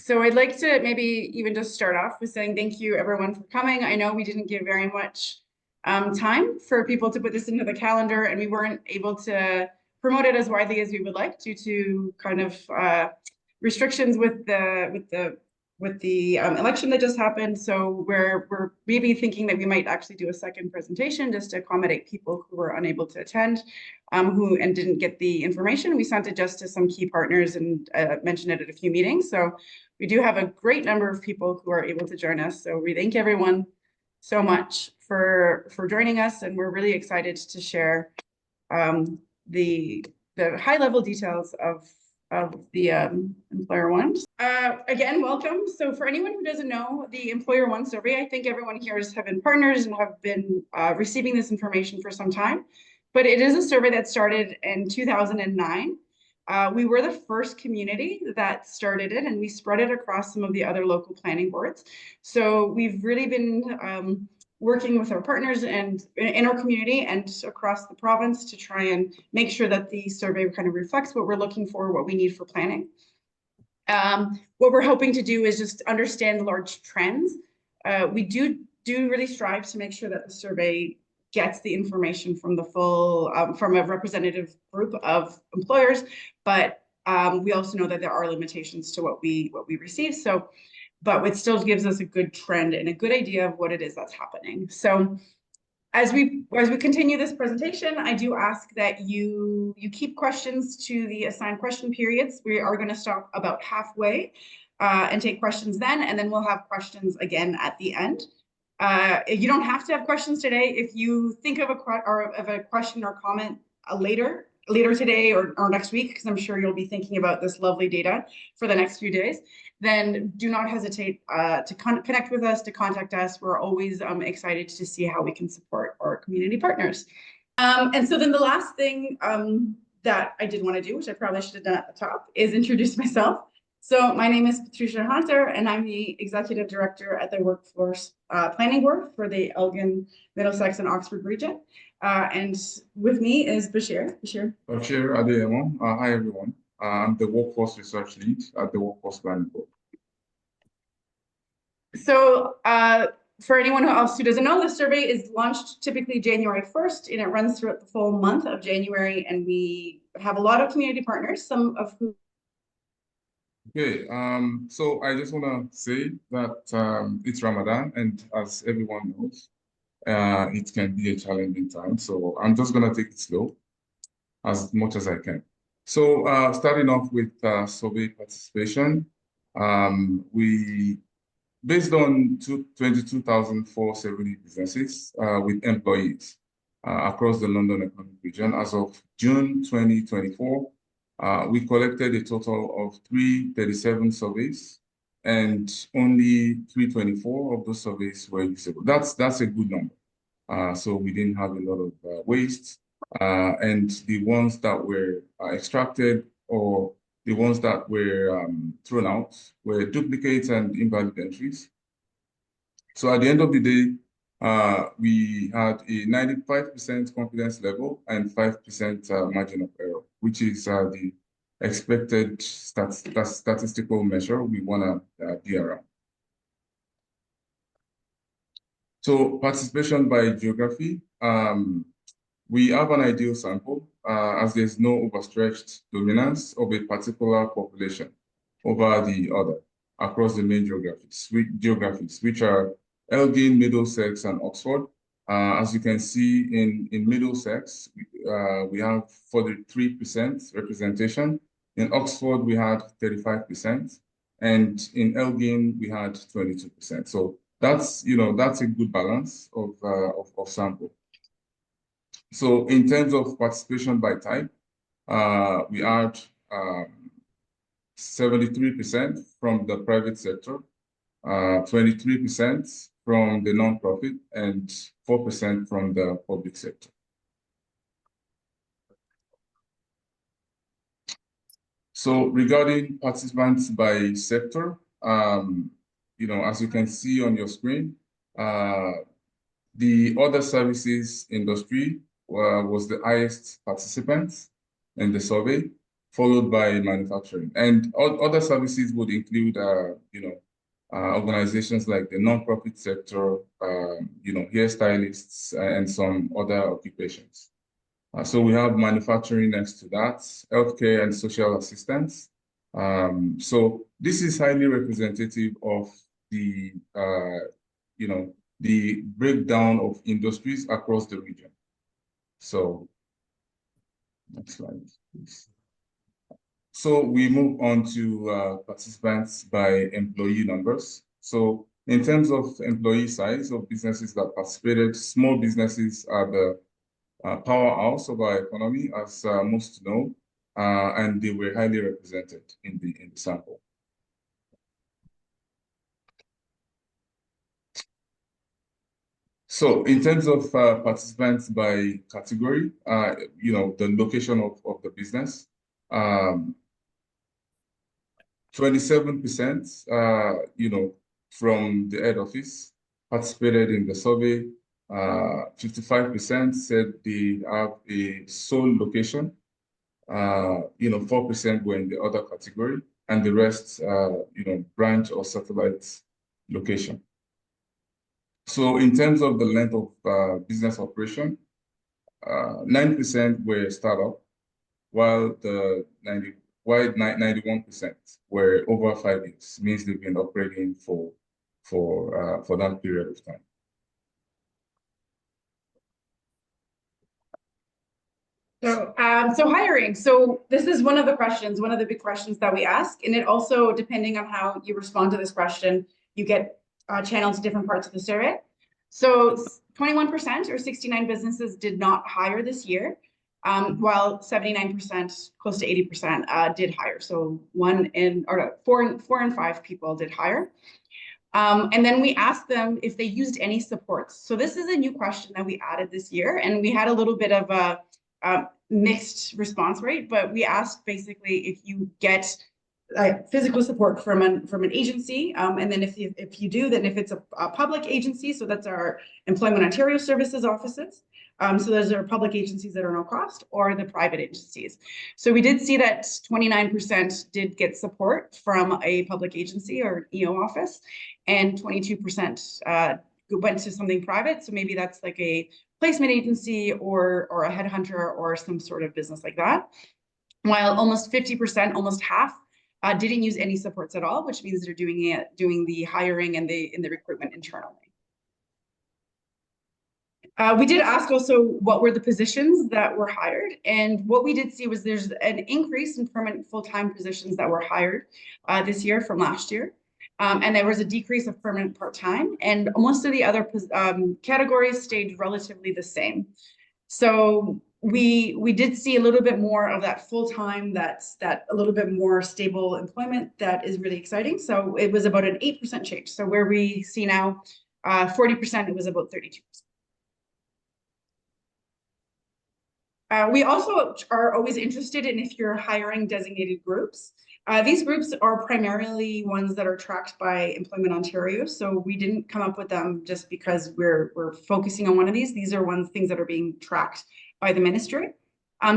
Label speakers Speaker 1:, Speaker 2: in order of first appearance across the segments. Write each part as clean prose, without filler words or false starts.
Speaker 1: So I'd like to maybe even just start off with saying thank you everyone for coming. I know we didn't give very much time for people to put this into the calendar, and we weren't able to promote it as widely as we would like due to kind of restrictions with the election that just happened. So we're maybe thinking that we might actually do a second presentation just to accommodate people who were unable to attend, who didn't get the information. We sent it just to some key partners and mentioned it at a few meetings. So we do have a great number of people who are able to join us. So we thank everyone so much for joining us, and we're really excited to share the high level details of the EmployerOne. Again, welcome. So for anyone who doesn't know, the EmployerOne survey, I think everyone here have been partners and have been receiving this information for some time, but it is a survey that started in 2009. We were the first community that started it, and we spread it across some of the other local planning boards. So we've really been working with our partners and in our community and across the province to try and make sure that the survey kind of reflects what we're looking for, what we need for planning. What we're hoping to do is just understand the large trends. We do really strive to make sure that the survey gets the information from the full, from a representative group of employers, but we also know that there are limitations to what we receive. So, but it still gives us a good trend and a good idea of what it is that's happening. So as we continue this presentation, I do ask that you keep questions to the assigned question periods. We are going to stop about halfway and take questions then, and then we'll have questions again at the end. You don't have to have questions today. If you think of a question or comment later today or next week, because I'm sure you'll be thinking about this lovely data for the next few days, then do not hesitate to connect with us, to contact us. We're always excited to see how we can support our community partners. And so then the last thing that I did want to do, which I probably should have done at the top, is introduce myself. So my name is Patricia Hunter, and I'm the Executive Director at the Workforce Planning Board for the Elgin, Middlesex, and Oxford region. And with me is Bashir. Bashir
Speaker 2: Adeyemo. Hi, everyone. I'm the Workforce Research Lead at the Workforce Planning Board.
Speaker 1: So for anyone else who doesn't know, the survey is launched typically January 1st, and it runs throughout the full month of January. And we have a lot of community partners, some of whom.
Speaker 2: Okay, so I just want to say that it's Ramadan, and as everyone knows, it can be a challenging time. So I'm just going to take it slow as much as I can. So starting off with survey participation, we, based on 22,470 businesses with employees across the London economic region, as of June 2024, we collected a total of 337 surveys, and only 324 of those surveys were usable. That's a good number. So we didn't have a lot of waste. And the ones that were extracted or the ones that were thrown out were duplicates and invalid entries. So at the end of the day, we had a 95% confidence level and 5% margin of error, which is the expected statistical measure we want to be around. So participation by geography. We have an ideal sample as there's no overstretched dominance of a particular population over the other across the main geographies, which are Elgin, Middlesex, and Oxford. As you can see in Middlesex, we have 43% representation. In Oxford, we had 35%. And in Elgin, we had 22%. So that's a good balance of sample. So in terms of participation by type, we had 73% from the private sector, 23% from the nonprofit, and 4% from the public sector. So regarding participants by sector, as you can see on your screen, the other services industry was the highest participant in the survey, followed by manufacturing. And other services would include, organizations like the nonprofit sector, hairstylists, and some other occupations. So we have manufacturing next to that, healthcare and social assistance. So this is highly representative of the, the breakdown of industries across the region. So next slide, please. So we move on to participants by employee numbers. So in terms of employee size of businesses that participated, small businesses are the powerhouse of our economy, as most know, and they were highly represented in the sample. So in terms of participants by category, the location of the business, 27%, from the head office participated in the survey. 55% said they have a sole location. 4% were in the other category, and the rest, branch or satellite location. So in terms of the length of business operation, 9% were startup, while 91% were over 5 years, means they've been operating for that period of time.
Speaker 1: So hiring. So this is one of the questions, one of the big questions that we ask, and it also, depending on how you respond to this question, you get channeled to different parts of the survey. So 21% or 69 businesses did not hire this year, while 79%, close to 80%, did hire. So 4 in 5 people did hire. And then we asked them if they used any supports. So this is a new question that we added this year, and we had a little bit of a mixed response rate, but we asked basically if you get physical support from an agency, and then if you do, then if it's a public agency, so that's our Employment Ontario Services offices. So those are public agencies that are no cost, or the private agencies. So we did see that 29% did get support from a public agency or EO office, and 22% went to something private. So maybe that's like a placement agency or a headhunter or some sort of business like that. While almost 50%, almost half, didn't use any supports at all, which means they're doing the hiring and the recruitment internally. We did ask also what were the positions that were hired, and what we did see was there's an increase in permanent full-time positions that were hired this year from last year, and there was a decrease of permanent part-time, and most of the other categories stayed relatively the same. So we did see a little bit more of that full-time, that a little bit more stable employment that is really exciting. So it was about an 8% change. So where we see now 40%, it was about 32%. We also are always interested in if you're hiring designated groups. These groups are primarily ones that are tracked by Employment Ontario. So we didn't come up with them just because we're focusing on one of these. These are things that are being tracked by the ministry.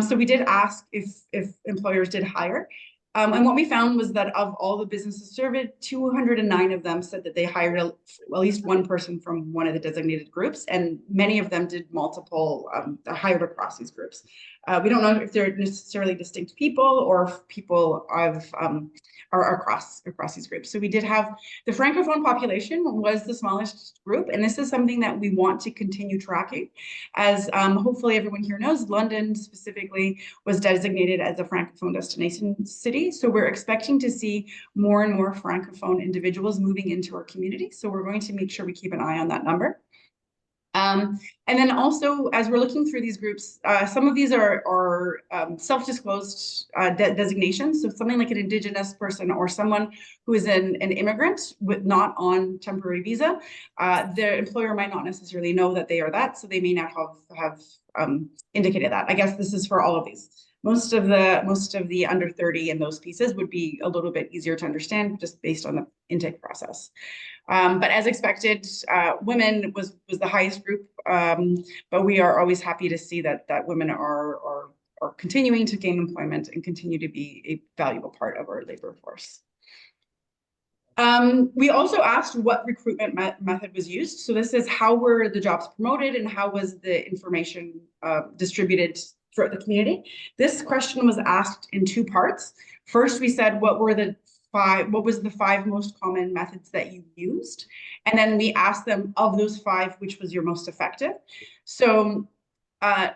Speaker 1: So we did ask if employers did hire. And what we found was that of all the businesses surveyed, 209 of them said that they hired at least one person from one of the designated groups, and many of them did multiple, hired across these groups. We don't know if they're necessarily distinct people or if people are across these groups. So we did have the Francophone population was the smallest group, and this is something that we want to continue tracking, as hopefully everyone here knows, London specifically was designated as a Francophone destination city. So we're expecting to see more and more Francophone individuals moving into our community. So we're going to make sure we keep an eye on that number. And then also, as we're looking through these groups, some of these are self-disclosed designations. So something like an Indigenous person or someone who is an immigrant not on temporary visa, their employer might not necessarily know that they are that, so they may not have indicated that. I guess this is for all of these. Most of the under 30 in those pieces would be a little bit easier to understand just based on the intake process. But as expected, women was the highest group, but we are always happy to see that women are are continuing to gain employment and continue to be a valuable part of our labor force. We also asked what recruitment method was used. So this is how were the jobs promoted and how was the information distributed throughout the community. This question was asked in two parts. First, we said, what was the five most common methods that you used? And then we asked them, of those five, which was your most effective? So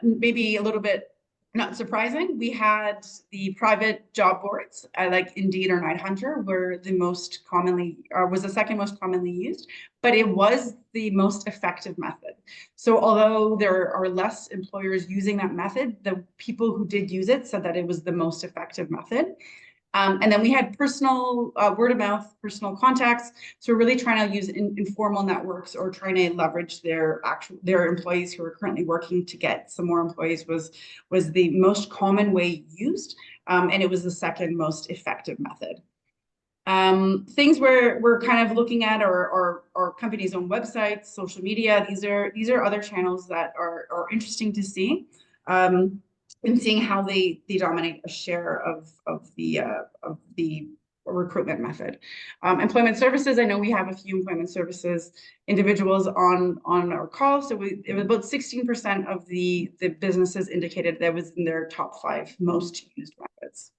Speaker 1: maybe a little bit not surprising, we had the private job boards like Indeed or Night Hunter were the most commonly, or was the second most commonly used, but it was the most effective method. So although there are less employers using that method, the people who did use it said that it was the most effective method. And then we had personal word of mouth, personal contacts. So we're really trying to use informal networks or trying to leverage their employees who are currently working to get some more employees was the most common way used. And it was the second most effective method. Things we're kind of looking at are companies' own websites, social media. These are other channels that are interesting to see. And seeing how they dominate a share of the recruitment method. Employment services, I know we have a few employment services individuals on our call. So it was about 16% of the businesses indicated that was in their top 5 most used methods.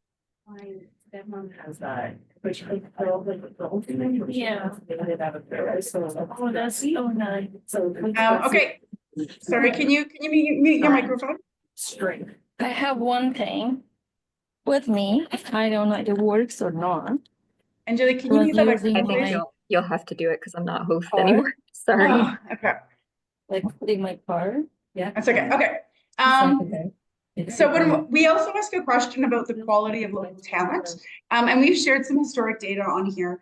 Speaker 3: That one has that.
Speaker 4: Yeah.
Speaker 3: Oh, that's so nice. So
Speaker 1: Okay, sorry, can you mute your microphone?
Speaker 3: Strength.
Speaker 4: I have one thing with me. I don't know if it works or not.
Speaker 1: Angela, can you mute that
Speaker 4: Using
Speaker 5: I
Speaker 1: microphone,
Speaker 5: think
Speaker 1: please?
Speaker 5: you'll have to do it because I'm not host
Speaker 4: Card?
Speaker 5: anymore. Sorry.
Speaker 1: Oh, okay,
Speaker 4: Like putting my card.
Speaker 3: Yeah.
Speaker 1: that's okay. Okay. So when we also asked a question about the quality of local talent, and we've shared some historic data on here.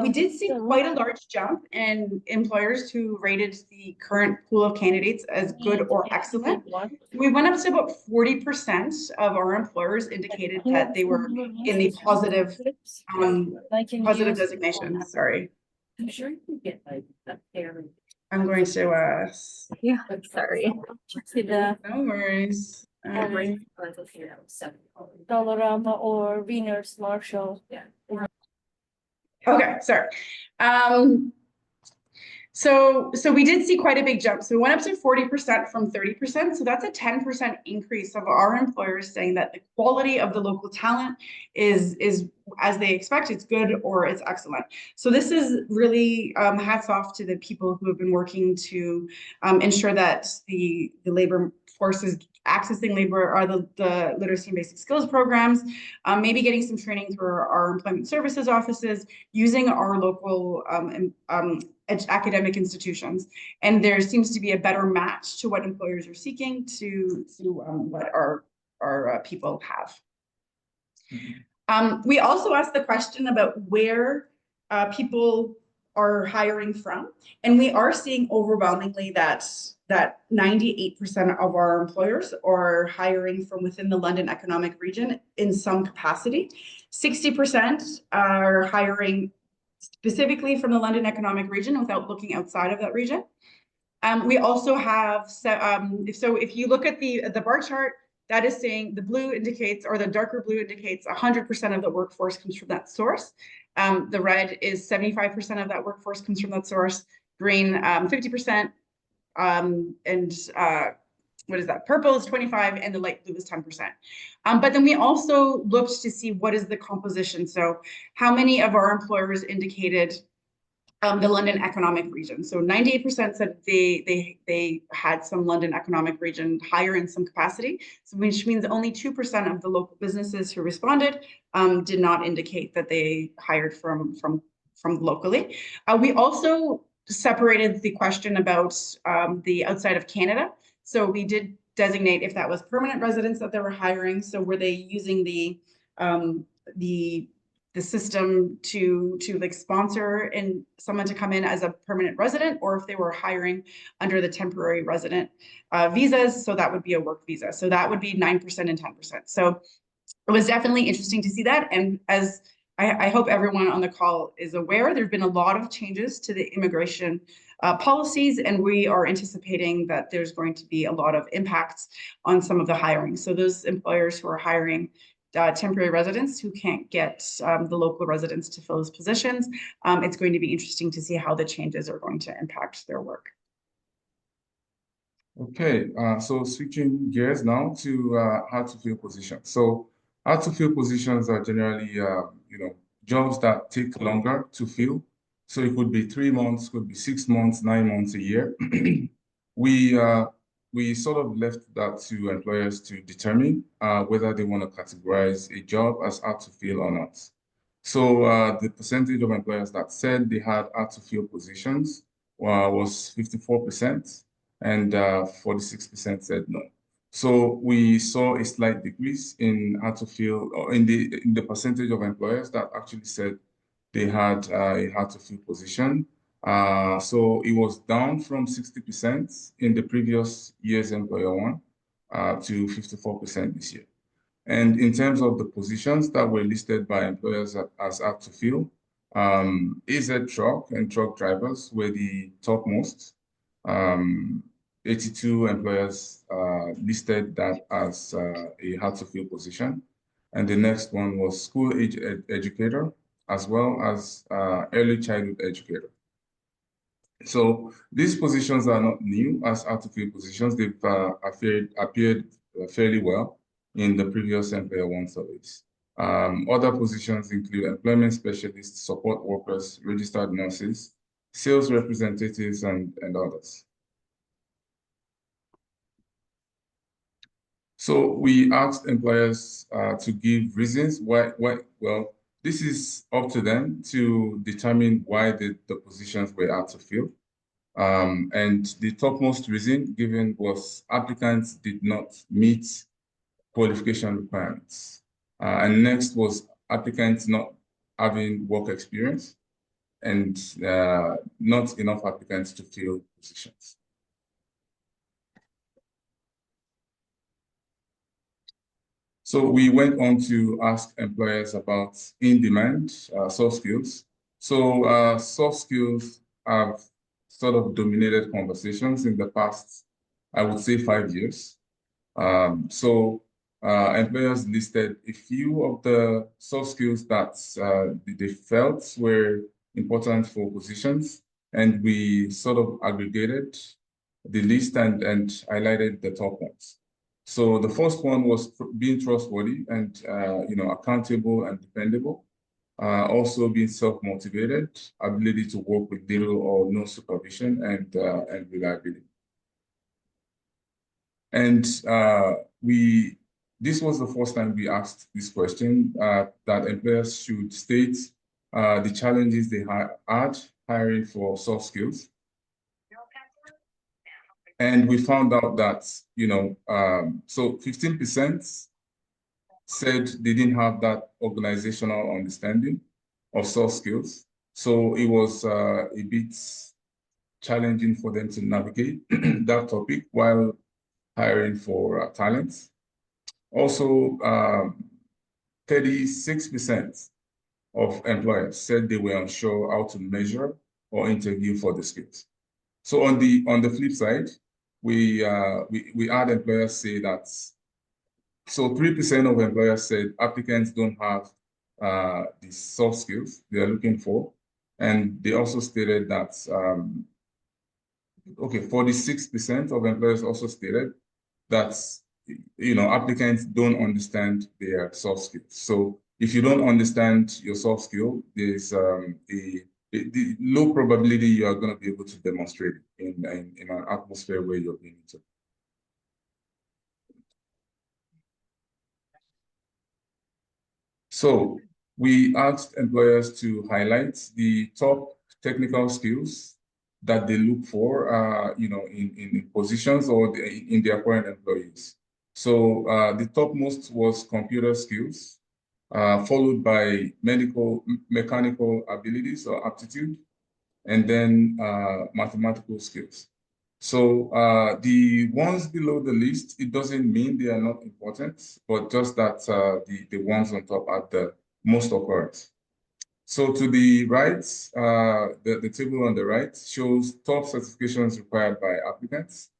Speaker 1: We did see quite a large jump in employers who rated the current pool of candidates as good or excellent. We went up to about 40% of our employers indicated that they were in the positive designation. Sorry.
Speaker 3: I'm sure you can get like a pair.
Speaker 1: I'm going to,
Speaker 5: Yeah, sorry.
Speaker 1: no worries.
Speaker 4: Dollarama or Venus Marshall.
Speaker 3: Yeah.
Speaker 1: Okay, sorry. So we did see quite a big jump. So we went up to 40% from 30%. So that's a 10% increase of our employers saying that the quality of the local talent is as they expect, it's good or it's excellent. So this is really hats off to the people who have been working to ensure that the labor force is accessing labor or the literacy and basic skills programs, maybe getting some training through our employment services offices, using our local academic institutions. And there seems to be a better match to what employers are seeking to what our people have. We also asked the question about where people are hiring from, and we are seeing overwhelmingly that 98% of our employers are hiring from within the London economic region in some capacity. 60% are hiring specifically from the London economic region without looking outside of that region. We also have, so if you look at the bar chart, that is saying the blue indicates, or the darker blue indicates 100% of the workforce comes from that source. The red is 75% of that workforce comes from that source. Green, 50%, and what is that? Purple is 25, and the light blue is 10%. But then we also looked to see what is the composition. So how many of our employers indicated the London economic region. So 98% said they had some London economic region hire in some capacity, so which means only 2% of the local businesses who responded did not indicate that they hired from locally. We also separated the question about the outside of Canada. So we did designate if that was permanent residents that they were hiring. So were they using the system to like sponsor and someone to come in as a permanent resident, or if they were hiring under the temporary resident visas. So that would be a work visa. So that would be 9% and 10%. So it was definitely interesting to see that. And as I hope everyone on the call is aware. There've been a lot of changes to the immigration policies, and we are anticipating that there's going to be a lot of impacts on some of the hiring. So those employers who are hiring temporary residents who can't get the local residents to fill those positions, it's going to be interesting to see how the changes are going to impact their work.
Speaker 2: Okay, so switching gears now to how to fill positions. So how to fill positions are generally, jobs that take longer to fill. So it could be 3 months, could be 6 months, 9 months, a year. We sort of left that to employers to determine whether they want to categorize a job as hard to fill or not. So the percentage of employers that said they had hard to fill positions was 54%, and 46% said no. So we saw a slight decrease in hard to fill, or in the percentage of employers that actually said they had a hard to fill position. So it was down from 60% in the previous year's EmployerOne to 54% this year. And in terms of the positions that were listed by employers as hard to fill, AZ truck and truck drivers were the topmost. 82 employers listed that as a hard to fill position. And the next one was school age educator, as well as early childhood educator. So these positions are not new as hard to fill positions. They've appeared fairly well in the previous EmployerOne surveys. Other positions include employment specialists, support workers, registered nurses, sales representatives, and others. So we asked employers to give reasons why, well, this is up to them to determine why the positions were hard to fill. And the topmost reason given was applicants did not meet qualification requirements. And next was applicants not having work experience, and not enough applicants to fill positions. So we went on to ask employers about in-demand soft skills. So soft skills have sort of dominated conversations in the past, I would say, 5 years. Employers listed a few of the soft skills that they felt were important for positions, and we sort of aggregated the list and highlighted the top ones. So the first one was being trustworthy and accountable and dependable. Also being self-motivated, ability to work with little or no supervision, and reliability. And this was the first time we asked this question, that employers should state the challenges they had hiring for soft skills. And we found out that, so 15% said they didn't have that organizational understanding of soft skills. So it was a bit challenging for them to navigate that topic while hiring for talent. Also, 36% of employers said they were unsure how to measure or interview for the skills. So on the flip side, we had employers say that, so 3% of employers said applicants don't have the soft skills they are looking for. And they also stated that, 46% of employers also stated that, applicants don't understand their soft skills. So if you don't understand your soft skill, there's the low probability you are going to be able to demonstrate it in an atmosphere where you're being interviewed. So we asked employers to highlight the top technical skills that they look for, in positions or in their current employees. So the topmost was computer skills, followed by mechanical abilities or aptitude, and then mathematical skills. So the ones below the list, it doesn't mean they are not important, but just that the ones on top are the most occurrent. So to the right, the table on the right shows top certifications required by applicants.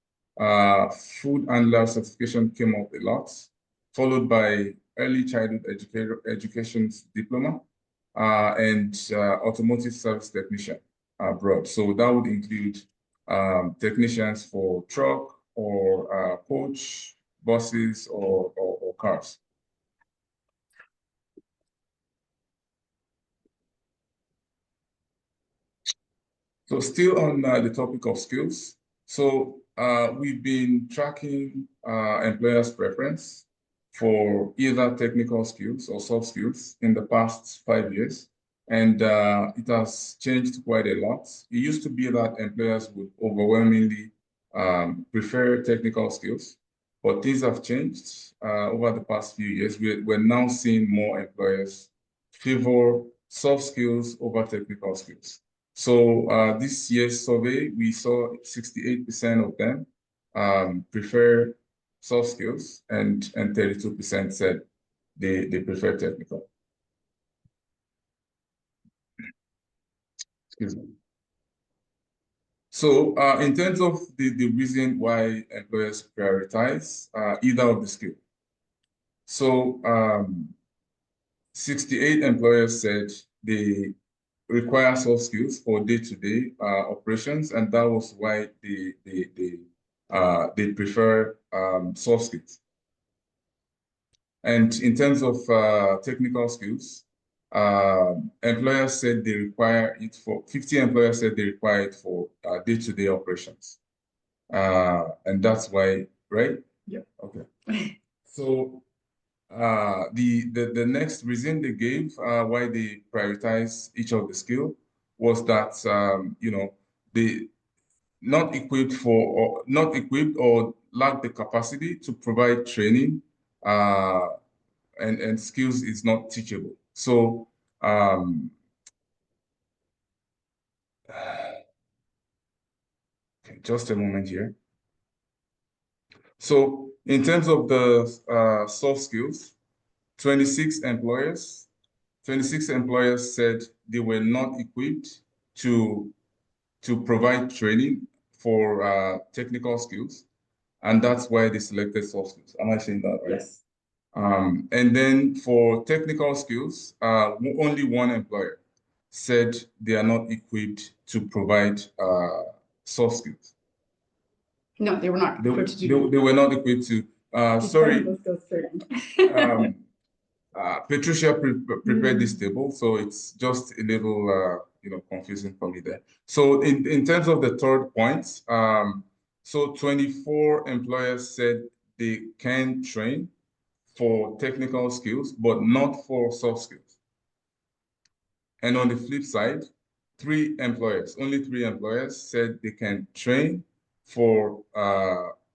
Speaker 2: Food handler certification came up a lot, followed by early childhood education diploma, and automotive service technician abroad. So that would include technicians for truck or coach, buses, or cars. So still on the topic of skills. So we've been tracking employers' preference for either technical skills or soft skills in the past 5 years. And it has changed quite a lot. It used to be that employers would overwhelmingly prefer technical skills, but things have changed over the past few years. We're now seeing more employers favor soft skills over technical skills. So this year's survey, we saw 68% of them prefer soft skills, and 32% said they prefer technical. Excuse me. So in terms of the reason why employers prioritize either of the skill. So 68 employers said they require soft skills for day-to-day operations, and that was why they prefer soft skills. And in terms of technical skills, employers said they require it for 50 employers said they require it for day-to-day operations, and that's why, right?
Speaker 1: Yeah.
Speaker 2: Okay. So the next reason they gave why they prioritize each of the skill was that they not equipped or lack the capacity to provide training, and skills is not teachable. So okay, just a moment here. So in terms of the soft skills, 26 employers said they were not equipped to provide training for technical skills, and that's why they selected soft skills. Am I saying that right?
Speaker 1: Yes.
Speaker 2: And then for technical skills, only one employer said they are not equipped to provide soft skills.
Speaker 1: No, they were not equipped to do.
Speaker 2: They were not equipped to. Sorry.
Speaker 1: technical skills training.
Speaker 2: Patricia prepared this table, so it's just a little confusing for me there. So in terms of the third point, so 24 employers said they can train for technical skills, but not for soft skills. And on the flip side, only three employers said they can train for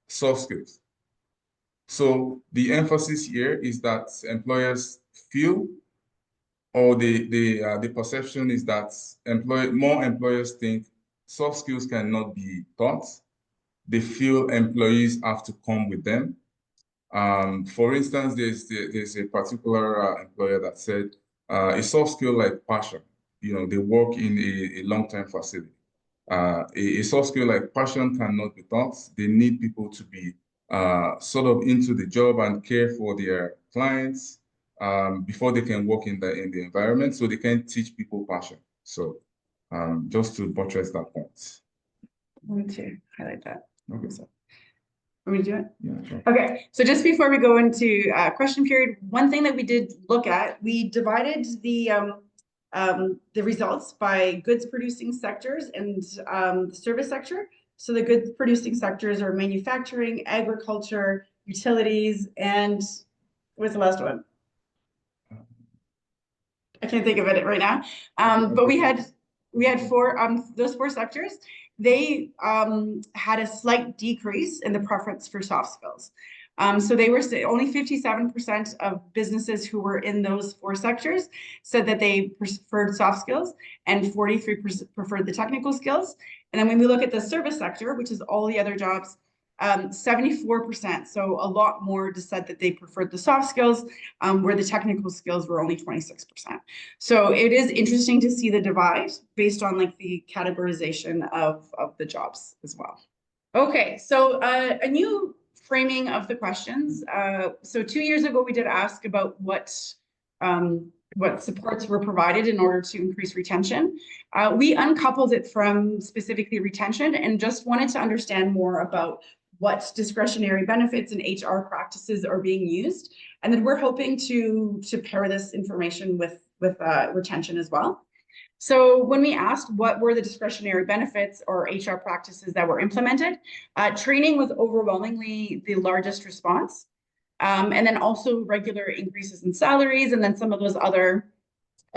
Speaker 2: soft skills. So the emphasis here is that employers feel, or the perception is that more employers think soft skills cannot be taught. They feel employees have to come with them. For instance, there's a particular employer that said a soft skill like passion. They work in a long-term facility. A soft skill like passion cannot be taught. They need people to be sort of into the job and care for their clients before they can work in the environment. So they can teach people passion. So just to buttress that point.
Speaker 1: I want to highlight that.
Speaker 2: Okay.
Speaker 1: So, want me to do it?
Speaker 2: Yeah, sure.
Speaker 1: Okay, so just before we go into question period, one thing that we did look at, we divided the results by goods producing sectors and the service sector. So the goods producing sectors are manufacturing, agriculture, utilities, and what's the last one? I can't think of it right now. But we had those four sectors. They had a slight decrease in the preference for soft skills. So they were only 57% of businesses who were in those four sectors said that they preferred soft skills, and 43% preferred the technical skills. And then when we look at the service sector, which is all the other jobs 74%. So a lot more just said that they preferred the soft skills, where the technical skills were only 26%. So it is interesting to see the divide based on like the categorization of the jobs as well. Okay, so a new framing of the questions. So 2 years ago, we did ask about what supports were provided in order to increase retention. We uncoupled it from specifically retention and just wanted to understand more about what discretionary benefits and HR practices are being used. And then we're hoping to pair this information with retention as well. So when we asked what were the discretionary benefits or HR practices that were implemented, training was overwhelmingly the largest response. And then also regular increases in salaries, and then some of those other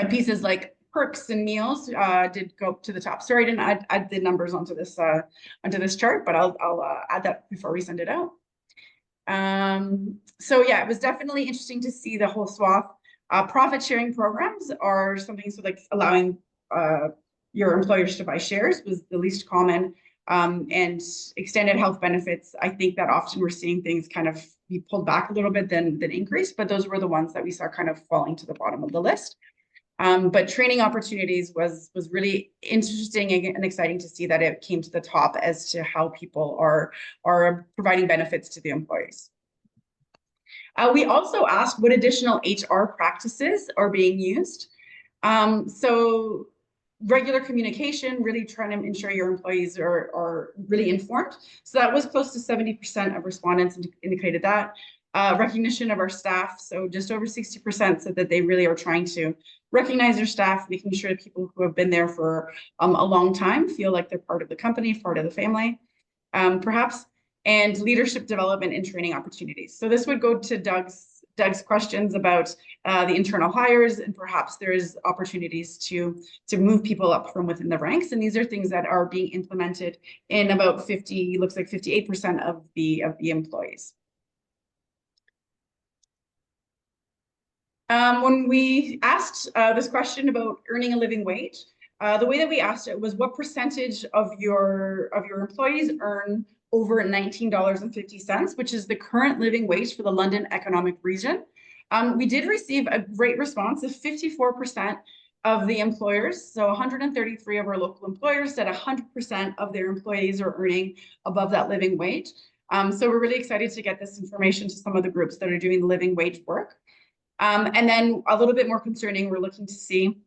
Speaker 1: pieces like perks and meals did go up to the top. Sorry, I didn't add the numbers onto this chart, but I'll add that before we send it out. So yeah, it was definitely interesting to see the whole swath. Profit sharing programs are something, so like allowing your employers to buy shares was the least common. And extended health benefits, I think that often we're seeing things kind of be pulled back a little bit than increase, but those were the ones that we saw kind of falling to the bottom of the list. But training opportunities was really interesting and exciting to see that it came to the top as to how people are providing benefits to the employees. We also asked what additional HR practices are being used. So regular communication, really trying to ensure your employees are really informed. So that was close to 70% of respondents indicated that. Recognition of our staff, so just over 60% said that they really are trying to recognize their staff, making sure that people who have been there for a long time feel like they're part of the company, part of the family, perhaps, and leadership development and training opportunities. So this would go to Doug's questions about the internal hires, and perhaps there is opportunities to move people up from within the ranks. And these are things that are being implemented in about 58% of the employees. When we asked this question about earning a living wage, the way that we asked it was what percentage of your employees earn over $19.50, which is the current living wage for the London economic region. We did receive a great response of 54% of the employers. So 133 of our local employers said 100% of their employees are earning above that living wage. So we're really excited to get this information to some of the groups that are doing the living wage work. And then a little bit more concerning, we're looking to see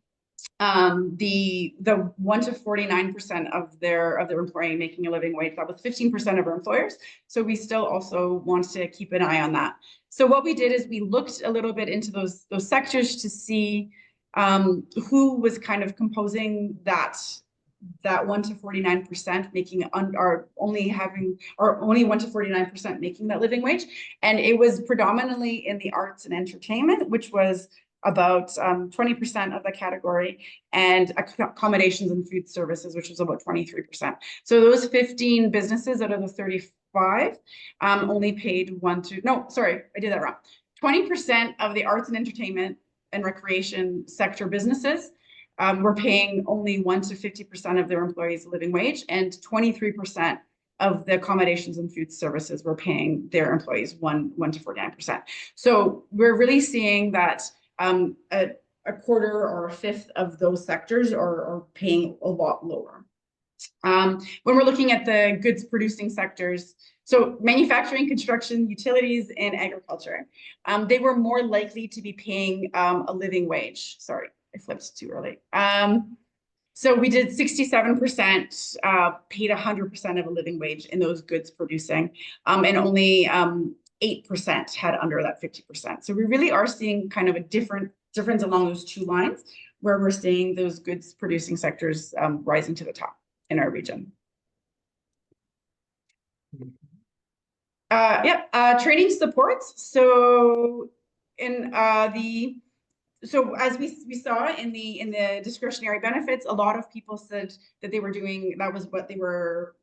Speaker 1: the 1 to 49% of their employee making a living wage. That was 15% of our employers. So we still also want to keep an eye on that. So what we did is we looked a little bit into those sectors to see who was kind of composing that 1 to 49% making only 1 to 49% making that living wage. And it was predominantly in the arts and entertainment, which was about 20% of the category, and accommodations and food services, which was about 23%. So those 15 businesses out of the 35 only paid 20% of the arts and entertainment and recreation sector businesses were paying only 1 to 50% of their employees' living wage, and 23% of the accommodations and food services were paying their employees 1 to 49%. So we're really seeing that a quarter or a fifth of those sectors are paying a lot lower. When we're looking at the goods producing sectors, so manufacturing, construction, utilities, and agriculture, they were more likely to be paying a living wage. Sorry, I flipped too early. So we did 67% paid 100% of a living wage in those goods producing, and only 8% had under that 50%. So we really are seeing kind of a difference along those two lines, where we're seeing those goods producing sectors rising to the top in our region. Training supports. So so as we saw in the discretionary benefits, a lot of people said that they were doing, that was what they were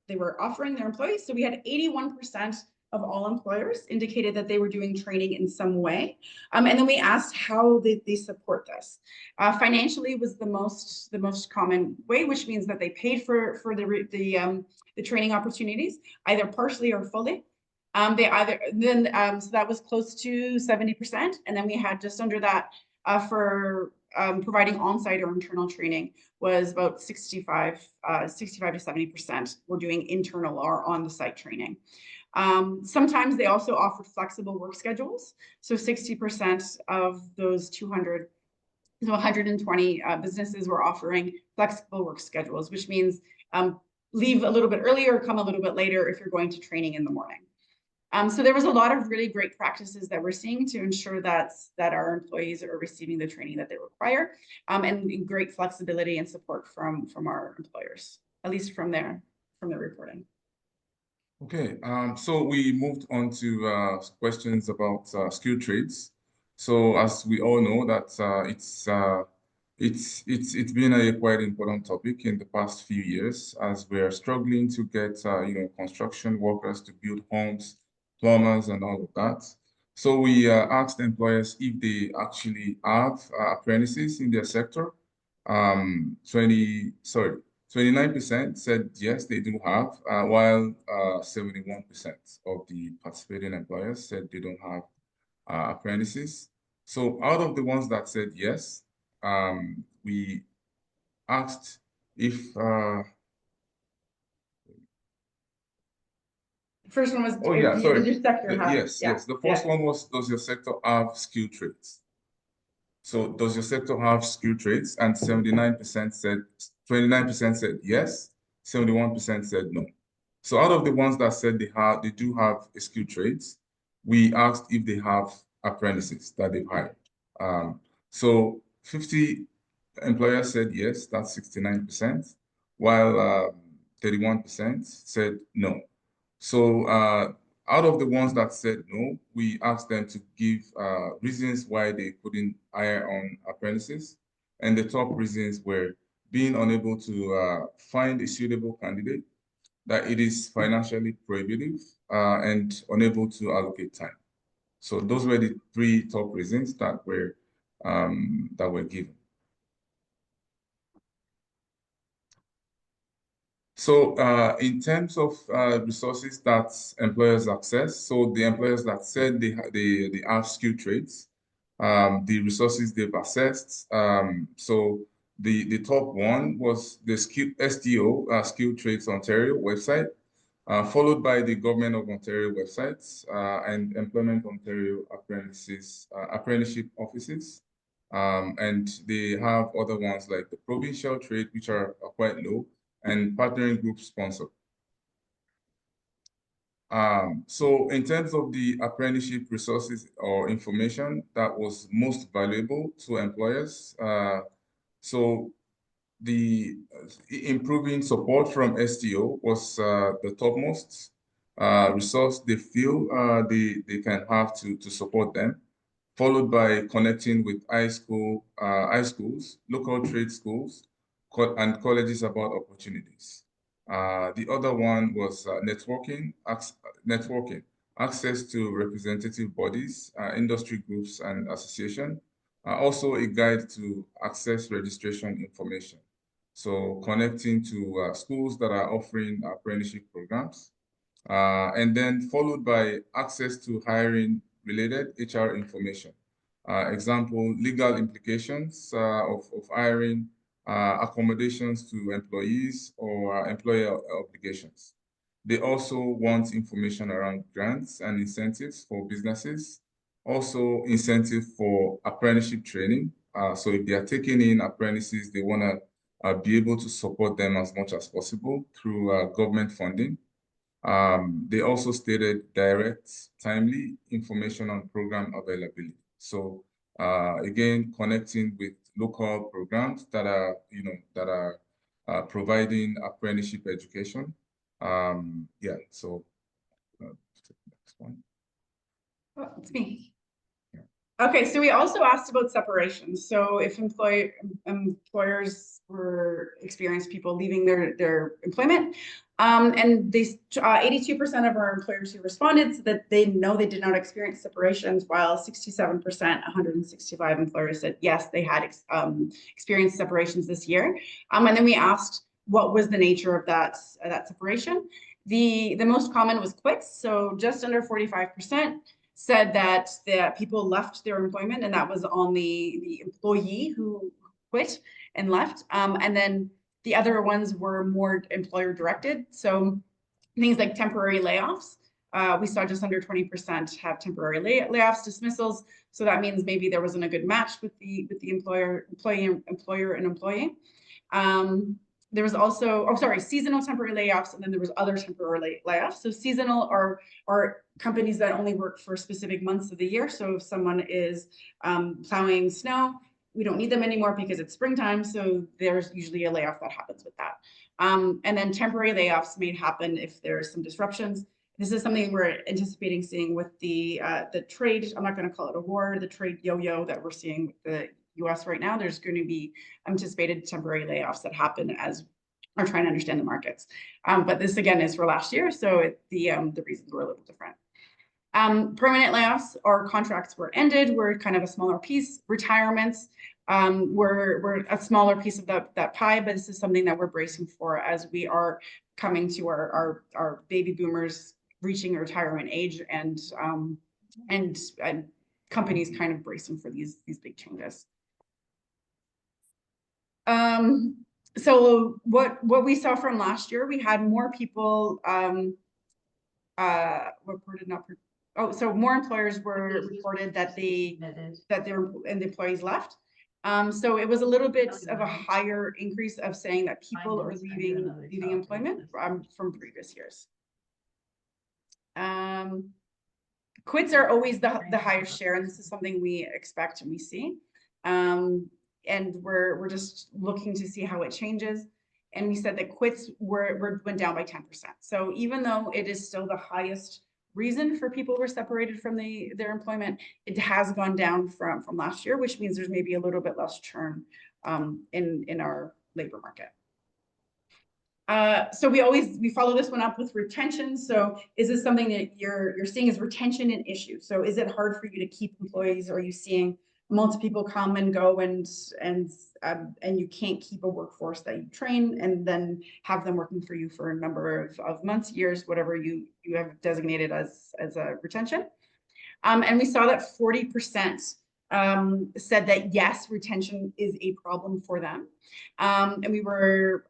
Speaker 1: offering their employees. So we had 81% of all employers indicated that they were doing training in some way. And then we asked how they support this. Financially was the most common way, which means that they paid for the training opportunities, either partially or fully. So that was close to 70%. And then we had just under that for providing on-site or internal training was about 65 to 70% were doing internal or on-the-site training. Sometimes they also offered flexible work schedules. So 60% of those 200, so 120 businesses were offering flexible work schedules, which means leave a little bit earlier, come a little bit later if you're going to training in the morning. So there was a lot of really great practices that we're seeing to ensure that our employees are receiving the training that they require, and great flexibility and support from our employers, at least from their reporting.
Speaker 2: Okay, so we moved on to questions about skilled trades. So as we all know that it's been a quite important topic in the past few years as we're struggling to get construction workers to build homes, plumbers, and all of that. So we asked employers if they actually have apprentices in their sector. 29% said yes, they do have, while 71% of the participating employers said they don't have apprentices. So out of the ones that said yes, we asked if
Speaker 1: First one was,
Speaker 2: oh yeah,
Speaker 1: does
Speaker 2: sorry.
Speaker 1: your sector have?
Speaker 2: Yes, yes. The first one was, does your sector have skilled trades? So does your sector have skilled trades? And 79% said, 29% said yes, 71% said no. So out of the ones that said they do have a skilled trades, we asked if they have apprentices that they've hired. So 50 employers said yes, that's 69%, while 31% said no. So out of the ones that said no, we asked them to give reasons why they couldn't hire on apprentices. And the top reasons were being unable to find a suitable candidate, that it is financially prohibitive, and unable to allocate time. So those were the three top reasons that were given. So in terms of resources that employers access, so the employers that said they have skilled trades, the resources they've assessed. So the top one was the STO, Skilled Trades Ontario website, followed by the Government of Ontario websites and Employment Ontario apprenticeship offices. And they have other ones like the Provincial Trade, which are quite low, and partnering group sponsor. So in terms of the apprenticeship resources or information that was most valuable to employers, so the improving support from STO was the topmost resource they feel they can have to support them, followed by connecting with high schools, local trade schools, and colleges about opportunities. The other one was networking, access to representative bodies, industry groups, and association. Also a guide to access registration information. So connecting to schools that are offering apprenticeship programs. And then followed by access to hiring related HR information. Example, legal implications of hiring, accommodations to employees, or employer obligations. They also want information around grants and incentives for businesses, also incentive for apprenticeship training. So if they are taking in apprentices, they want to be able to support them as much as possible through government funding. They also stated direct, timely information on program availability. So again, connecting with local programs that are providing apprenticeship education. Yeah, so next one.
Speaker 1: Oh, it's me.
Speaker 2: Yeah.
Speaker 1: Okay, so we also asked about separations. So if employers were experienced people leaving their employment, and they 82% of our employers who responded said that they know they did not experience separations, while 67%, 165 employers said yes, they had experienced separations this year. And then we asked what was the nature of that separation. The most common was quits, so just under 45% said that people left their employment, and that was on the employee who quit and left. And then the other ones were more employer directed. So things like temporary layoffs. We saw just under 20% have temporary layoffs, dismissals. So that means maybe there wasn't a good match with the employer and employee. There was also, seasonal temporary layoffs, and then there was other temporary layoffs. So seasonal are companies that only work for specific months of the year. So if someone is plowing snow, we don't need them anymore because it's springtime. So there's usually a layoff that happens with that. And then temporary layoffs may happen if there's some disruptions. This is something we're anticipating seeing with the trade. I'm not going to call it a war, the trade yo-yo that we're seeing with the EOS right now. There's going to be anticipated temporary layoffs that happen as we're trying to understand the markets. But this again is for last year, so the reasons were a little different. Permanent layoffs or contracts were ended, were kind of a smaller piece. Retirements were a smaller piece of that pie, but this is something that we're bracing for as we are coming to our baby boomers reaching retirement age, and companies kind of bracing for these big changes. So what we saw from last year, we had more people so more employers were reported that their employees left. So it was a little bit of a higher increase of saying that people are leaving employment from previous years. Quits are always the highest share, and this is something we expect and we see. And we're just looking to see how it changes. And we said that quits went down by 10%. So even though it is still the highest reason for people were separated from their employment, it has gone down from last year, which means there's maybe a little bit less churn in our labor market. So we follow this one up with retention. So is this something that you're seeing as retention an issue? So is it hard for you to keep employees? Or are you seeing multiple people come and go and you can't keep a workforce that you train and then have them working for you for a number of months, years, whatever you have designated as a retention? And we saw that 40% said that yes, retention is a problem for them. And we were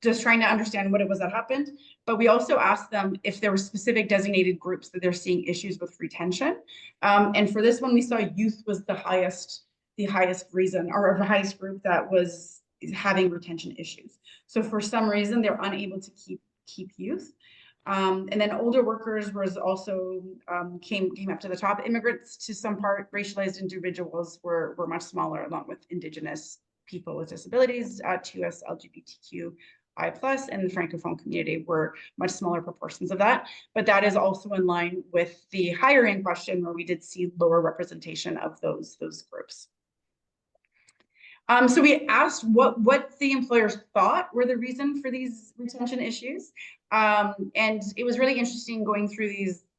Speaker 1: just trying to understand what it was that happened. But we also asked them if there were specific designated groups that they're seeing issues with retention. And for this one, we saw youth was the highest reason, or the highest group that was having retention issues. So for some reason, they're unable to keep youth. And then older workers was also came up to the top. Immigrants, to some part, racialized individuals were much smaller, along with Indigenous people with disabilities, 2S LGBTQI+, and the Francophone community were much smaller proportions of that. But that is also in line with the hiring question, where we did see lower representation of those groups. So we asked what the employers thought were the reason for these retention issues. And it was really interesting going through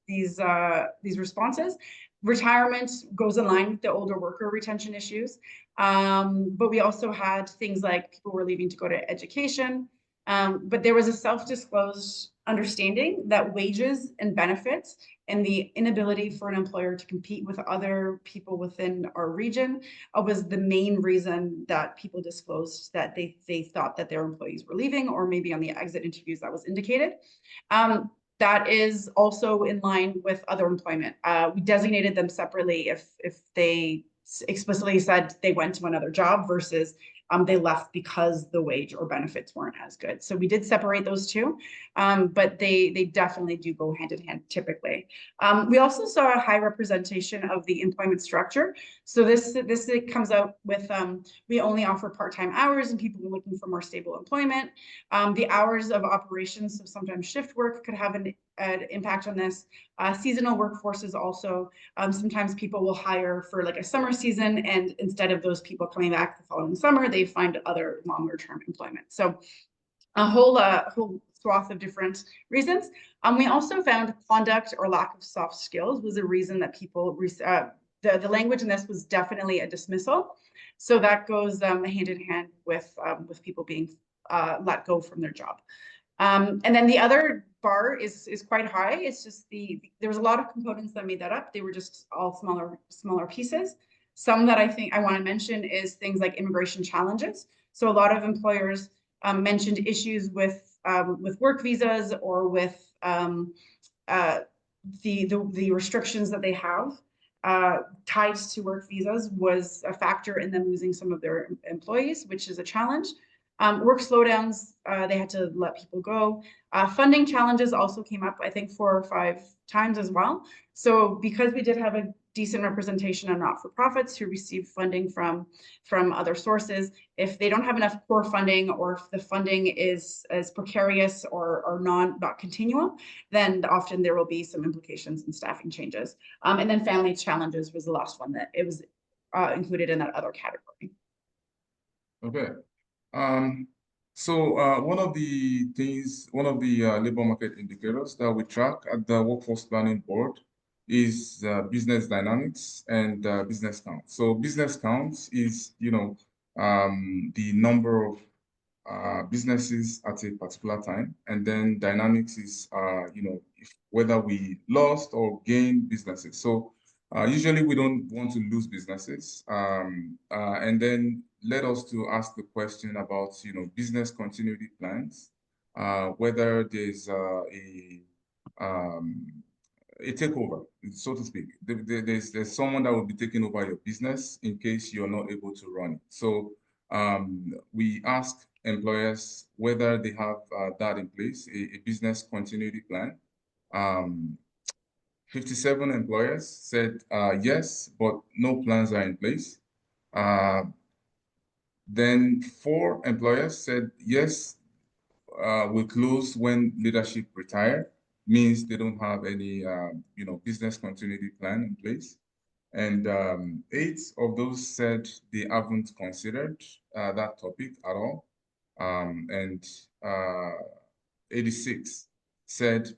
Speaker 1: these responses. Retirement goes in line with the older worker retention issues. But we also had things like people were leaving to go to education. But there was a self-disclosed understanding that wages and benefits and the inability for an employer to compete with other people within our region was the main reason that people disclosed that they thought that their employees were leaving, or maybe on the exit interviews that was indicated. That is also in line with other employment. We designated them separately if they explicitly said they went to another job versus they left because the wage or benefits weren't as good. So we did separate those two, but they definitely do go hand in hand typically. We also saw a high representation of the employment structure. So this comes out with we only offer part-time hours and people are looking for more stable employment. The hours of operations, so sometimes shift work, could have an impact on this. Seasonal workforces also, sometimes people will hire for like a summer season, and instead of those people coming back the following summer, they find other longer term employment. So a whole swath of different reasons. We also found conduct or lack of soft skills was a reason that people, the language in this was definitely a dismissal. So that goes hand in hand with people being let go from their job. And then the other bar is quite high. It's just there was a lot of components that made that up. They were just all smaller pieces. Some that I think I want to mention is things like immigration challenges. So a lot of employers mentioned issues with work visas or with the restrictions that they have tied to work visas was a factor in them losing some of their employees, which is a challenge. Work slowdowns, they had to let people go. Funding challenges also came up, I think, 4 or 5 times as well. So because we did have a decent representation of not-for-profits who receive funding from other sources, if they don't have enough core funding, or if the funding is precarious or not continual, then often there will be some implications in staffing changes. And then family challenges was the last one that it was included in that other category.
Speaker 2: Okay. So one of the labor market indicators that we track at the Workforce Planning Board is business dynamics and business counts. So business counts is, the number of businesses at a particular time, and then dynamics is, whether we lost or gained businesses. So usually we don't want to lose businesses, and then led us to ask the question about, business continuity plans, whether there's a takeover, so to speak. There's someone that will be taking over your business in case you're not able to run it. So we ask employers whether they have that in place, a business continuity plan. 57 employers said yes, but no plans are in place. Then 4 employers said yes, will close when leadership retire, means they don't have any business continuity plan in place. And 8 of those said they haven't considered that topic at all. And 86 said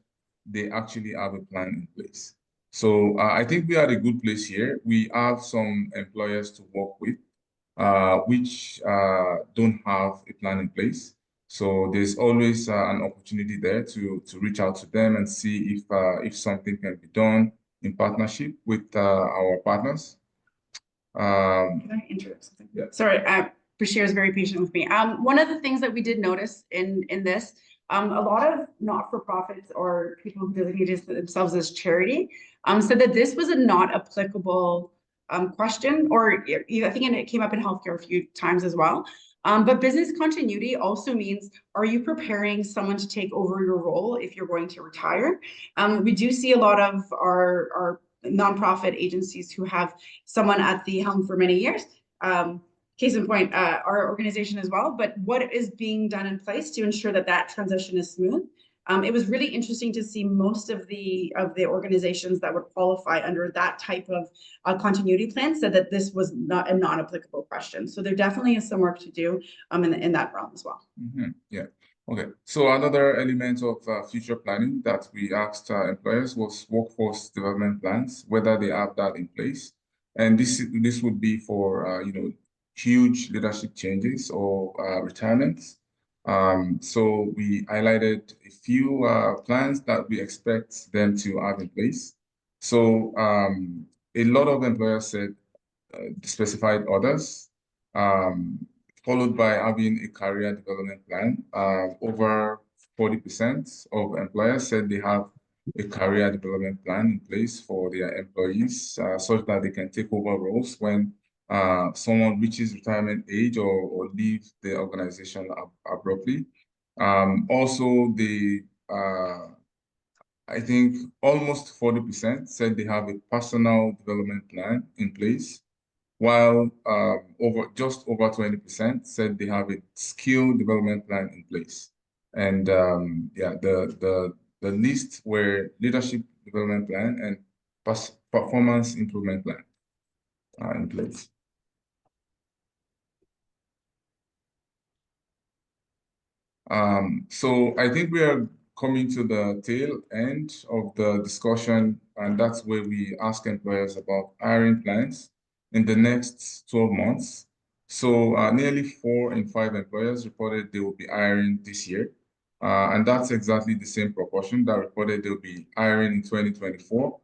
Speaker 2: they actually have a plan in place. So I think we are at a good place here. We have some employers to work with, which don't have a plan in place. So there's always an opportunity there to reach out to them and see if something can be done in partnership with our partners.
Speaker 1: Can I interrupt something?
Speaker 2: Yeah.
Speaker 1: Sorry, Bashir is very patient with me. One of the things that we did notice in this, a lot of not-for-profits or people who designate themselves as charity said that this was a not applicable question, or I think it came up in healthcare a few times as well. But business continuity also means, are you preparing someone to take over your role if you're going to retire? We do see a lot of our nonprofit agencies who have someone at the helm for many years. Case in point, our organization as well. But what is being done in place to ensure that that transition is smooth? It was really interesting to see most of the organizations that would qualify under that type of continuity plan said that this was not a non-applicable question. So there definitely is some work to do in that realm as well.
Speaker 2: Mm-hmm. Yeah. Okay. So another element of future planning that we asked employers was workforce development plans, whether they have that in place. And this would be for huge leadership changes or retirements. So we highlighted a few plans that we expect them to have in place. So a lot of employers said specified others, followed by having a career development plan. Over 40% of employers said they have a career development plan in place for their employees, such that they can take over roles when someone reaches retirement age or leave the organization abruptly. Also, I think almost 40% said they have a personal development plan in place, while just over 20% said they have a skill development plan in place. And yeah, the The list were leadership development plan and performance improvement plan in place. So I think we are coming to the tail end of the discussion, and that's where we ask employers about hiring plans in the next 12 months. So nearly 4 in 5 employers reported they will be hiring this year. And that's exactly the same proportion that reported they'll be hiring in 2024.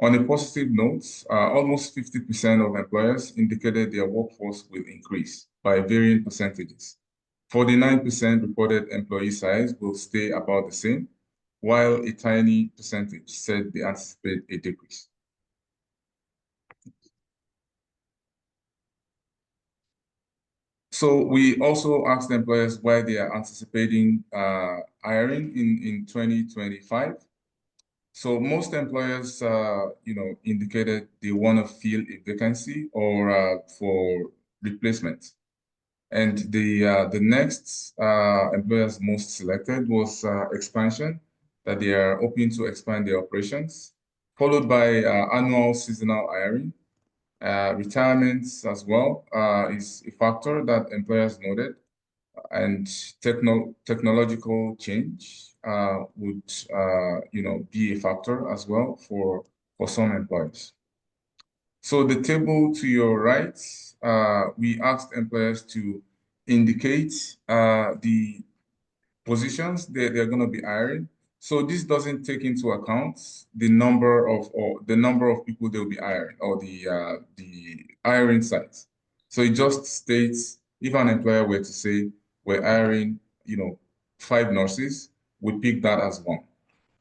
Speaker 2: On a positive note, almost 50% of employers indicated their workforce will increase by varying percentages. 49% reported employee size will stay about the same, while a tiny percentage said they anticipate a decrease. So we also asked employers why they are anticipating hiring in 2025. So most employers, indicated they want to fill a vacancy or for replacement. And the next employers most selected was expansion, that they are hoping to expand their operations, followed by annual seasonal hiring. Retirements as well is a factor that employers noted, and technological change would be a factor as well for some employers. So the table to your right, we asked employers to indicate the positions they're going to be hiring. So this doesn't take into account the number of people they'll be hiring, or the hiring sites. So it just states, if an employer were to say we're hiring 5 nurses, we pick that as 1.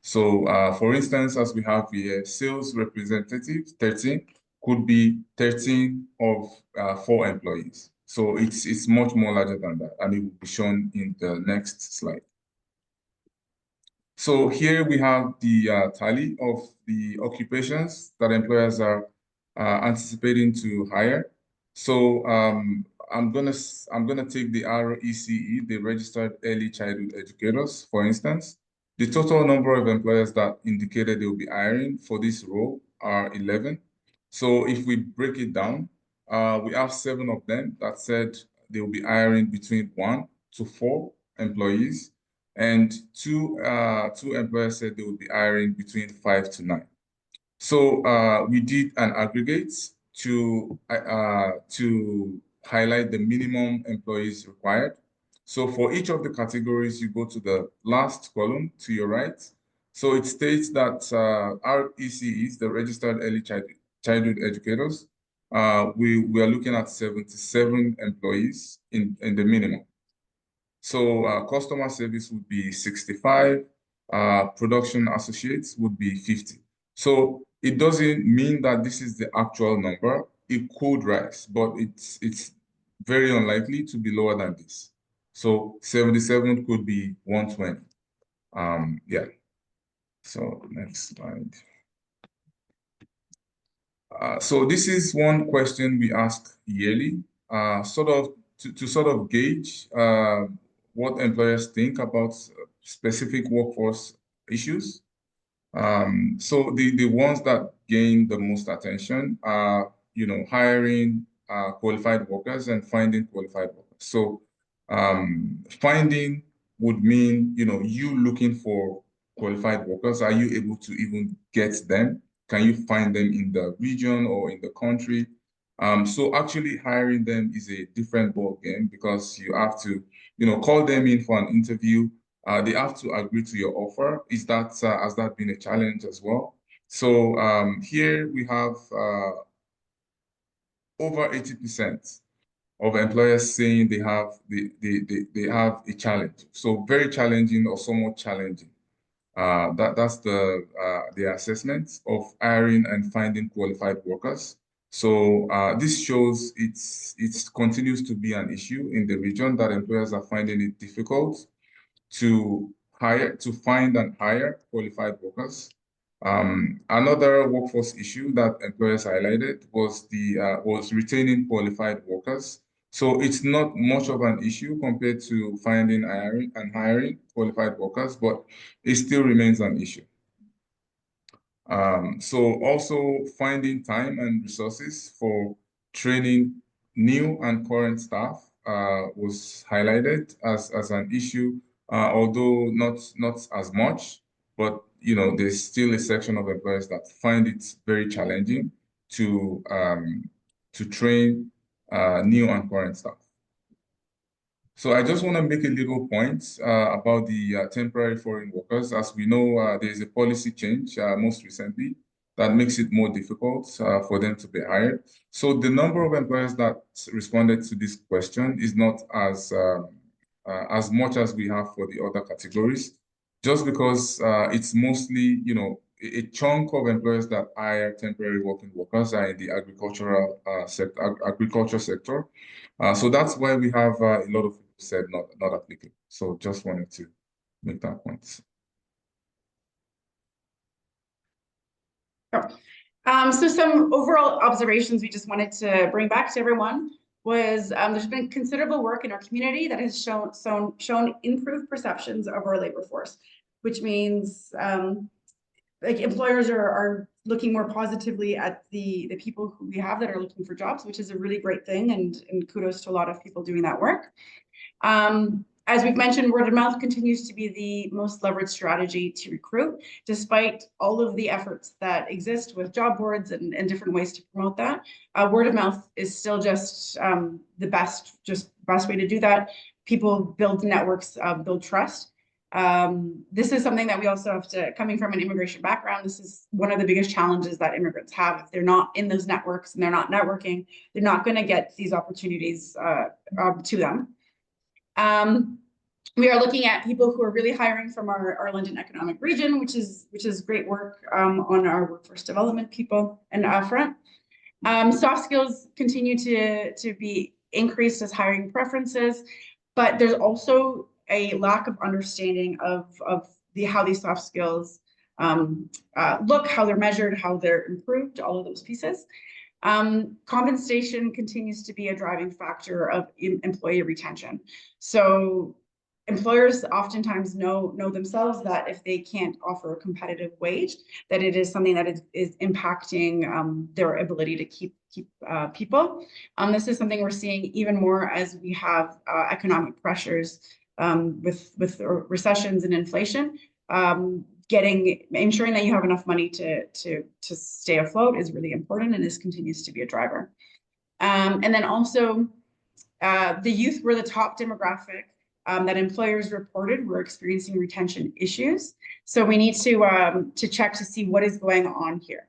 Speaker 2: So for instance, as we have here, sales representative 13 could be 13 of 4 employees. So it's much more larger than that, and it will be shown in the next slide. So here we have the tally of the occupations that employers are anticipating to hire. So I'm gonna take the RECE, the Registered Early Childhood Educators, for instance. The total number of employers that indicated they will be hiring for this role are 11. So if we break it down, we have 7 of them that said they will be hiring between 1 to 4 employees, and two employers said they will be hiring between 5 to 9. So we did an aggregate to highlight the minimum employees required. So for each of the categories, you go to the last column to your right. So it states that RECEs, the Registered Early Childhood Educators, we are looking at 77 employees in the minimum. So customer service would be 65, production associates would be 50. So it doesn't mean that this is the actual number. It could rise, but it's very unlikely to be lower than this. So 77 could be 120. Yeah. So next slide. So this is one question we ask yearly, to sort of gauge what employers think about specific workforce issues. So the ones that gain the most attention are, hiring qualified workers and finding qualified workers. So finding would mean, you looking for qualified workers. Are you able to even get them? Can you find them in the region or in the country? So actually hiring them is a different ball game, because you have to, call them in for an interview. They have to agree to your offer. Has that been a challenge as well? So here we have over 80% of employers saying they have a challenge. So very challenging or somewhat challenging. That's the assessment of hiring and finding qualified workers. So this shows it continues to be an issue in the region, that employers are finding it difficult to find and hire qualified workers. Another workforce issue that employers highlighted was retaining qualified workers So it's not much of an issue compared to finding and hiring qualified workers, but it still remains an issue. So also finding time and resources for training new and current staff was highlighted as an issue, although not as much, but there's still a section of employers that find it very challenging to train new and current staff. So I just want to make a little point about the temporary foreign workers. As we know, there is a policy change most recently that makes it more difficult for them to be hired. So the number of employers that responded to this question is not as much as we have for the other categories, just because it's mostly, a chunk of employers that hire temporary working workers are in the agricultural agriculture sector. So that's why we have a lot of people said not applicable. So just wanted to make that point.
Speaker 1: So some overall observations we just wanted to bring back to everyone was there's been considerable work in our community that has shown improved perceptions of our labor force, which means like employers are looking more positively at the people who we have that are looking for jobs, which is a really great thing, and kudos to a lot of people doing that work. As we've mentioned, word of mouth continues to be the most leveraged strategy to recruit, despite all of the efforts that exist with job boards and different ways to promote that. Word of mouth is still just the best way to do that. People build networks, build trust. This is something that we also have to, coming from an immigration background, this is one of the biggest challenges that immigrants have. If they're not in those networks and they're not networking, they're not going to get these opportunities to them. We are looking at people who are really hiring from our London economic region, which is great work on our workforce development people and front. Soft skills continue to be increased as hiring preferences, but there's also a lack of understanding of how these soft skills look, how they're measured, how they're improved, all of those pieces. Compensation continues to be a driving factor of employee retention. So employers oftentimes know themselves that if they can't offer a competitive wage, that it is something that is impacting their ability to keep people. This is something we're seeing even more as we have economic pressures with recessions and inflation. Ensuring that you have enough money to stay afloat is really important, and this continues to be a driver. And then also, the youth were the top demographic that employers reported were experiencing retention issues. So we need to check to see what is going on here.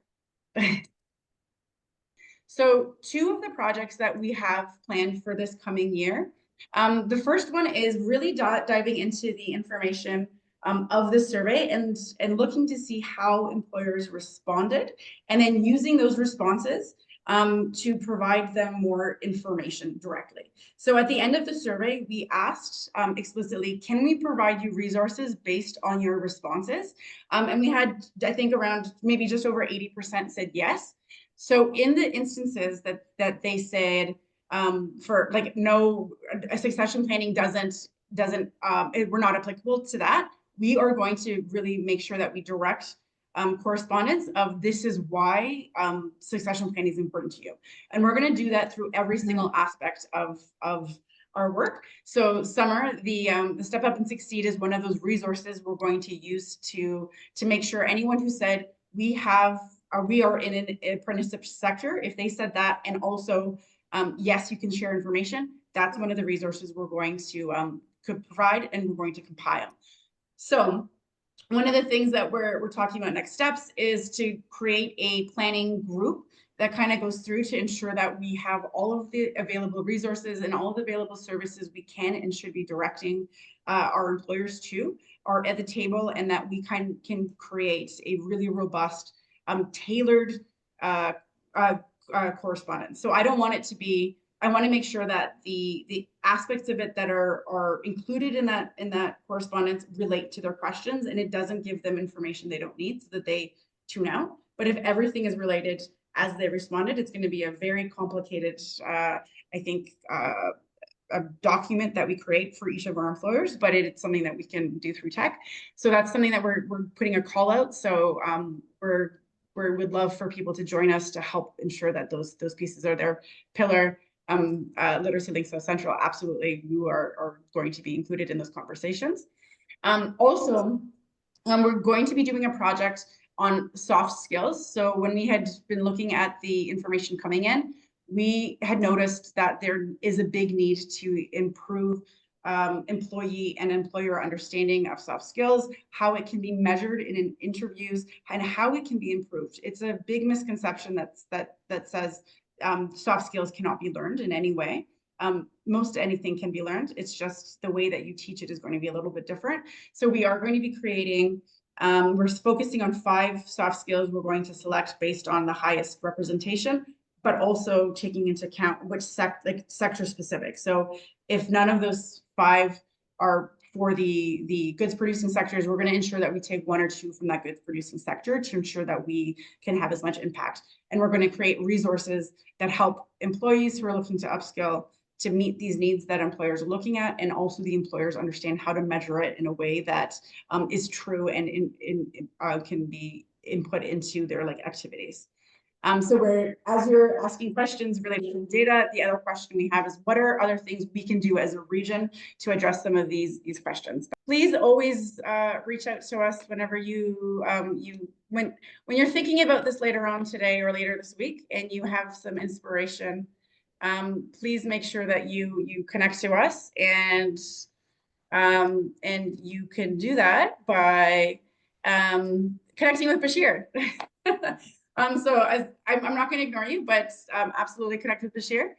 Speaker 1: So 2 of the projects that we have planned for this coming year. The first one is really diving into the information of the survey and looking to see how employers responded, and then using those responses to provide them more information directly. So at the end of the survey, we asked explicitly, can we provide you resources based on your responses? And we had, I think, around maybe just over 80% said yes. So in the instances that they said for like no, succession planning we're not applicable to that, we are going to really make sure that we direct correspondence of this is why succession planning is important to you. And we're going to do that through every single aspect of our work. So Summer, the Step Up and Succeed is one of those resources we're going to use to make sure anyone who said we are in an apprenticeship sector, if they said that, and also yes, you can share information, that's one of the resources we're going to provide and we're going to compile. So one of the things that we're talking about next steps is to create a planning group that kind of goes through to ensure that we have all of the available resources and all of the available services we can and should be directing our employers to are at the table, and that we can create a really robust, tailored correspondence. So I don't want it to be, I want to make sure that the aspects of it that are included in that correspondence relate to their questions, and it doesn't give them information they don't need so that they tune out. But if everything is related as they responded, it's going to be a very complicated I think, a document that we create for each of our employers, but it's something that we can do through tech. So that's something that we're putting a call out. So we'd love for people to join us to help ensure that those pieces are there. Pillar, literacy links so central, absolutely, you are going to be included in those conversations. Also, we're going to be doing a project on soft skills. So when we had been looking at the information coming in, we had noticed that there is a big need to improve employee and employer understanding of soft skills, how it can be measured in interviews, and how it can be improved. It's a big misconception that says soft skills cannot be learned in any way. Most anything can be learned. It's just the way that you teach it is going to be a little bit different. So we are going to be creating, we're focusing on 5 soft skills we're going to select based on the highest representation, but also taking into account which sector specific. So if none of those 5 are for the goods producing sectors, we're going to ensure that we take 1 or 2 from that goods producing sector to ensure that we can have as much impact. And we're going to create resources that help employees who are looking to upskill to meet these needs that employers are looking at, and also the employers understand how to measure it in a way that is true and can be input into their activities. So as you're asking questions related to data, the other question we have is, what are other things we can do as a region to address some of these questions? Please always reach out to us whenever when you're thinking about this later on today or later this week and you have some inspiration. Please make sure that you connect to us, and you can do that by connecting with Bashir. So I'm not going to ignore you, but absolutely connect with Bashir.